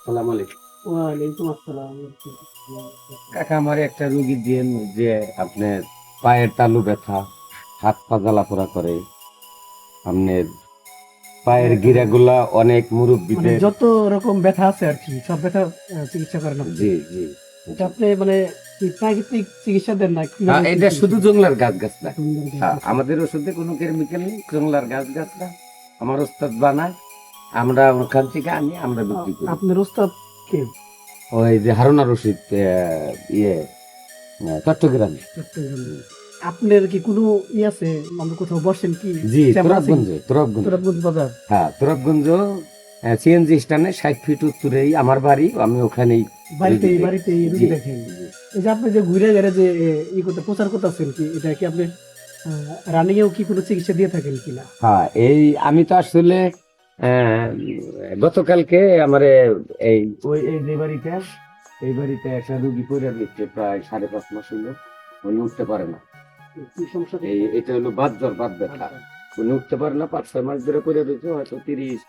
সালাম আলাইকুম। ওয়ালাইকুম আসসালাম। কাকা, আমার একটা রুগী দিয়েন যে আপনার পায়ের তালু ব্যথা, হাত পা জ্বালাপোড়া করে, আপনার পায়ের গিরাগুলা অনেক মানে মুরব্বীদের। যত রকম ব্যথা আছে আর কি সব ব্যথা চিকিৎসা করেন আপনি? জি জি। এটা আপনি মানে কি প্রাকৃতিক চিকিৎসা দেন না হ্যাঁ, কিভাবে এটা শুধু জংলার গাছ গাছরা। হ্যাঁ, চিকিৎসা? আমাদের ওষুধে কোনো কেমিক্যাল নেই, জংলার গাছ গাছরা আমার ওস্তাদ বানায়, আমরা ওখান থেকে আনি, আমরা বিক্রি করি। আপনার ওস্তাদ কে? ওই যে হারুনা রশিদ, ইয়ে, চট্টগ্রামে। চট্টগ্রামে। আপনার কি কোনো আছে আমরা কোথাও বসেন কি? জি, চেম্বার আছে কি? তুরাবগঞ্জে। তুরাবগঞ্জ বাজার। হ্যাঁ, তুরাবগঞ্জ সিএনজি স্ট্যান্ডে 60 ফিট উত্তরেই আমার বাড়ি, আমি ওখানেই বাড়িতেই রুগী দেখেন। এই যে আপনি যে ঘুরে গেলে যে করতে প্রচার করতেছেন কি এটা কি আপনি রানিং এও কি কোনো চিকিৎসা দিয়ে থাকেন কিনা? হ্যাঁ, এই আমি তো আসলে আহ, গতকালকে আমার এই ওই এই বাড়িতে একটা রুগী পড়ে রয়েছে, প্রায় 5.5 মাস হলো, উনি উঠতে পারে না। কি সমস্যা? এটা হলো বাত ব্যথা। উনি উঠতে পারে না, 5-6 মাস ধরে পড়ে রয়েছে, হয়তো 30,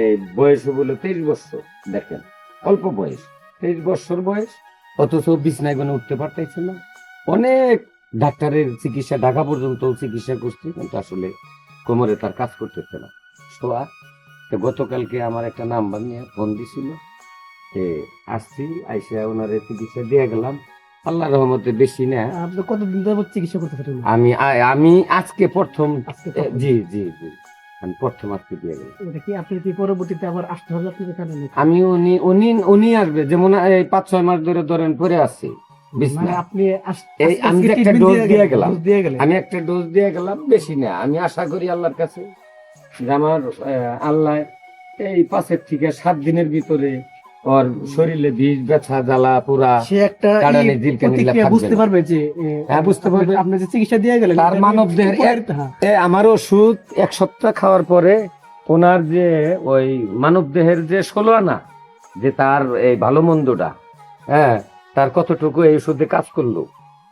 এই বয়স বলে 23 বছর। দেখেন, অল্প বয়স, 23 বছর বয়স, অথচ বিছনায় কোনো উঠতে পারতেছে না। অনেক ডাক্তারের চিকিৎসা, ঢাকা পর্যন্ত চিকিৎসা করছে, কিন্তু আসলে কোমরে তার কাজ করতেছে না, শোয়া। তো গতকালকে আমার একটা নাম্বার নিয়ে ফোন দিছিল, আসছি, আইসা ওনারে চিকিৎসা দিয়ে গেলাম। আল্লাহ রহমতে বেশি না। আপনি কতদিন যাবত চিকিৎসা করতে পারেন? আমি আজকে প্রথম। আজকে প্রথম? জি জি জি, আমি প্রথম আজকে দিয়ে গেলাম। এটা কি আপনি কি পরবর্তীতে আবার আসতে হবে আপনি এখানে নাকি? আমি উনি উনি উনি আসবে, যেমন এই 5-6 মাস ধরে ধরেন পরে আছে মানে বিছনায়। আপনি এই আমি আজকে যে একটা treatment ডোজ দিয়ে গেলাম, ডোজ দিয়ে গেলেন। আমি একটা ডোজ দিয়ে গেলাম, বেশি না। আমি আশা করি আল্লাহর কাছে যে আমার আল্লাহ এই 5 থেকে 7 দিনের ভিতরে ওর শরীরে বিষ, ব্যথা, জ্বালা পোড়া, সে একটা কাড়ানি, জিলকানি প্রতিক্রিয়া থাকবে বুঝতে না। পারবে যে হ্যাঁ, বুঝতে পারবে। আপনি যে চিকিৎসা দিয়ে গেলেন তার এটা মানব দেহের উপকারিতা, হ্যাঁ। আমার ওষুধ 1 সপ্তাহ খাওয়ার পরে ওনার যে ওই মানব দেহের যে 16 আনা, যে তার এই ভালো মন্দটা, হ্যাঁ, তার কতটুকু এই ওষুধে কাজ করলো,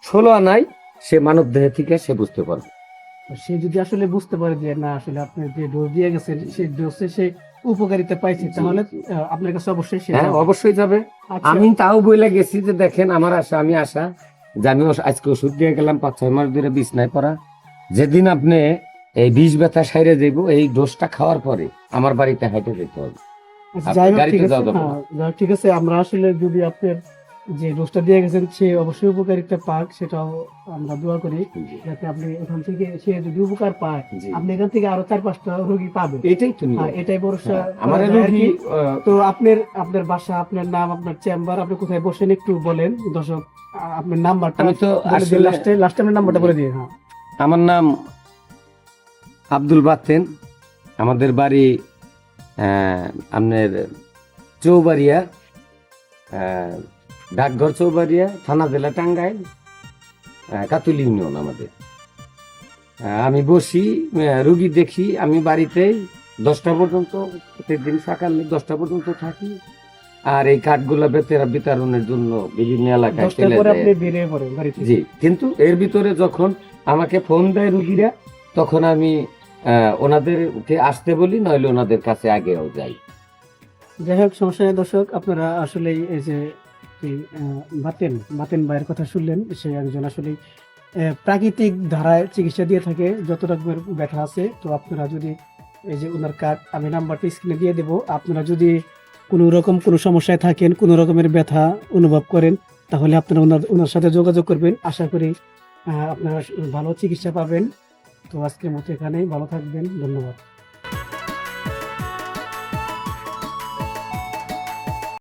16 আনাই সে মানব দেহে থেকে সে বুঝতে পারবে। সে যদি আসলে বুঝতে পারে যে না আসলে আপনি যে ডোজ দিয়ে গেছেন সেই ডোজে সে উপকারিতা পাইছে, জি, তাহলে জি। আপনার কাছে অবশ্যই সে হ্যাঁ, যাবে। অবশ্যই যাবে। আচ্ছা, আমি তাও বলে গেছি যে দেখেন, আমার আশা, আমি আশা যে আমি আজকে ওষুধ দিয়ে গেলাম, 5-6 মাস ধরে বিছনায় পড়া, যেদিন আপনি এই বিষ ব্যথা সাইরে যাইব, এই ডোজটা খাওয়ার পরে আমার বাড়িতে হাইটে যেতে হবে। আচ্ছা, যাই হোক, গাড়িতে ঠিক আছে, যাওয়া যাবে না। হ্যাঁ, যাই হোক, ঠিক আছে। আমরা আসলে যদি আপনার যে ডোজটা দিয়ে গেছেন সে অবশ্যই উপকারিতা পাক, সেটাও আমরা দোয়া করি জি, যাতে আপনি এখান থেকে সে যদি উপকার পায় জি। আপনি এখান থেকে আরো 4-5টা রোগী পাবে। এটাই তো নিয়ম। হ্যাঁ, এটাই ভরসা হ্যাঁ, করা আমার যায় আর রোগী কি। তো আপনার বাসা, আপনার নাম, আপনার চেম্বার, আপনি কোথায় বসেন একটু বলেন দর্শক। আপনার নাম্বারটা আমি তো বলে দিন, আসলে লাস্টে আপনার নাম্বারটা বলে দিন। হ্যাঁ, আমার নাম আব্দুল বাতেন, আমাদের বাড়ি আপনার চৌবাড়িয়া, আহ, ডাকঘর চৌবাড়িয়া, থানা জেলা টাঙ্গাইল, কাতুল ইউনিয়ন আমাদের। আমি বসি, রুগী দেখি, আমি বাড়িতেই 10টা পর্যন্ত, প্রত্যেকদিন সকালে 10টা পর্যন্ত থাকি। আর এই কাঠগুলা বিতরণের জন্য বিভিন্ন এলাকায় 10টার চলে পরে যায়। আপনি বেরিয়ে পড়েন বাড়ি থেকে? জি, কিন্তু এর ভিতরে যখন আমাকে ফোন দেয় রুগীরা, তখন আমি ওনাদেরকে আসতে বলি, নইলে ওনাদের কাছে আগেও যাই। যাই হোক, সমস্যা নেই দর্শক। আপনারা আসলে এই যে এই, বাতেন ভাইয়ের কথা শুনলেন, সে একজন আসলে প্রাকৃতিক ধারায় চিকিৎসা দিয়ে থাকে যত রকমের ব্যথা আছে। তো আপনারা যদি এই যে ওনার কার্ড, আমি নাম্বারটা স্ক্রিনে দিয়ে দেবো, আপনারা যদি কোনো সমস্যায় থাকেন, কোনো রকমের ব্যথা অনুভব করেন, তাহলে আপনারা ওনার সাথে যোগাযোগ করবেন। আশা করি আপনারা ভালো চিকিৎসা পাবেন। তো আজকের মতো এখানেই, ভালো থাকবেন, ধন্যবাদ।